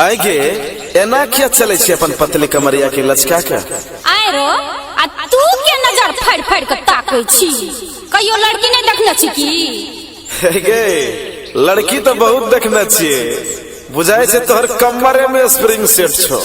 आगे एना क्या चले छे अपन पतली कमरिया के लचका के आय रो आ तू के नजर फाड़ फाड़ के ताकै छी कहियो लड़की नहीं देखने छी की गे लड़की तो बहुत देखने छिए बुझाय छे तोहर कमरे में स्प्रिंग सेट छो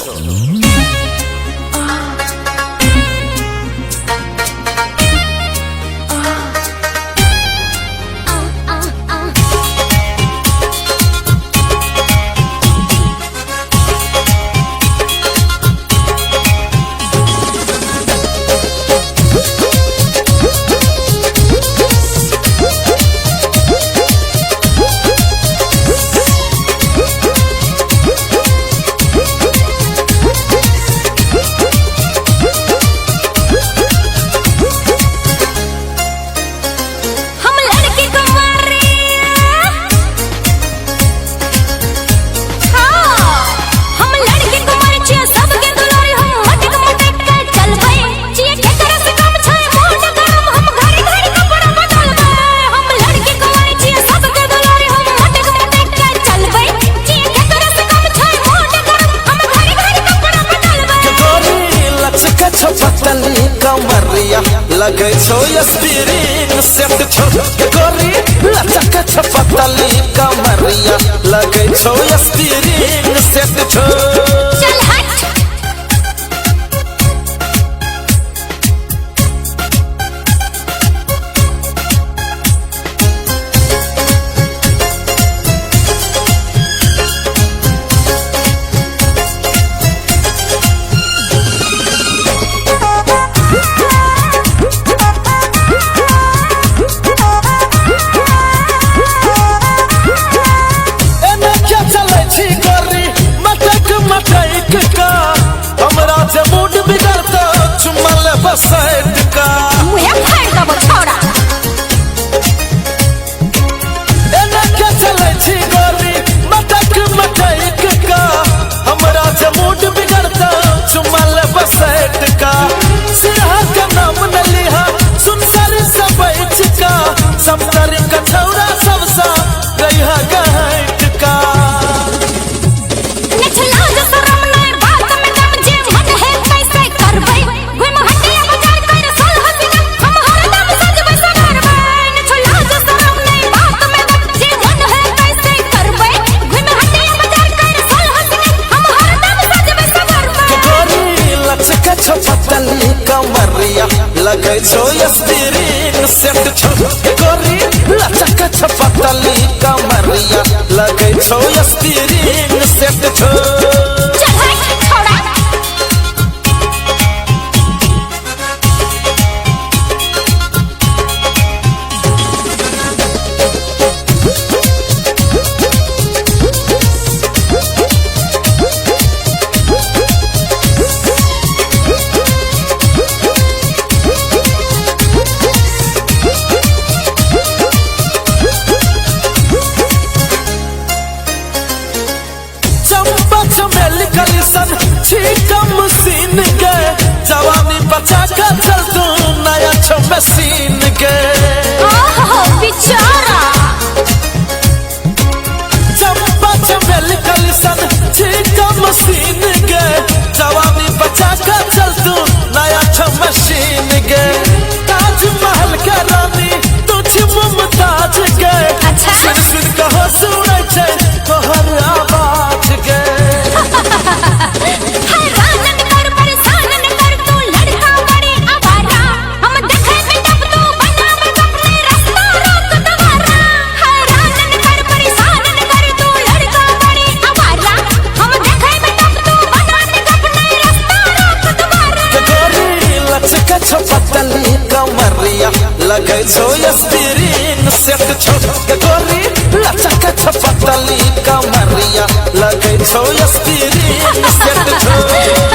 लगे छो स्प्रिंग सेट छो गोरी लचक छो पतली कमरिया लगे छो स्प्रिंग सेट छो चल हट बसैट का मुहे फाड़ दबो छोड़ा एना के चले छी गोरी मटक मटक का हमरा जे मूड बिगड़ता चुमल बसैट का सिरहा का नाम न लिहा सुनकर सब बैठ का सब तर कठौरा सब सा रहा गहट का नचला जो शरम नहीं बात में दम जे मन है कैसे करबै घुम हटिया बाजार कर सल हसीना हम हरदम सजबै सगरबै नचला जो शरम नहीं बात में दम जे मन है कैसे करबै घुम हटिया बाजार कर सल हसीना हम हरदम सजबै सगरबै गोरी लचक छो पतली कमरिया लगे छो स्प्रिंग सेट छो गोरी लचक छो पतली कमरिया लगे छो स्प्रिंग सेट छो चल हट छोड़ा मशीन के जवानी बचा कर चल तू नया छो मशीन के ओहो बेचारा चंपा चमेली कलिसन ठीक मशीन के जवानी बचा कर चल तू नया छो मशीन के ताजमहल के रानी तू छी मुमताज के अच्छा सुन सुन कहो सुनै छै तोहर आवाज के लगे छो स्प्रिंग सेट छो गोरी लचक छो पतली कमरिया लगे छो स्प्रिंग सेट छो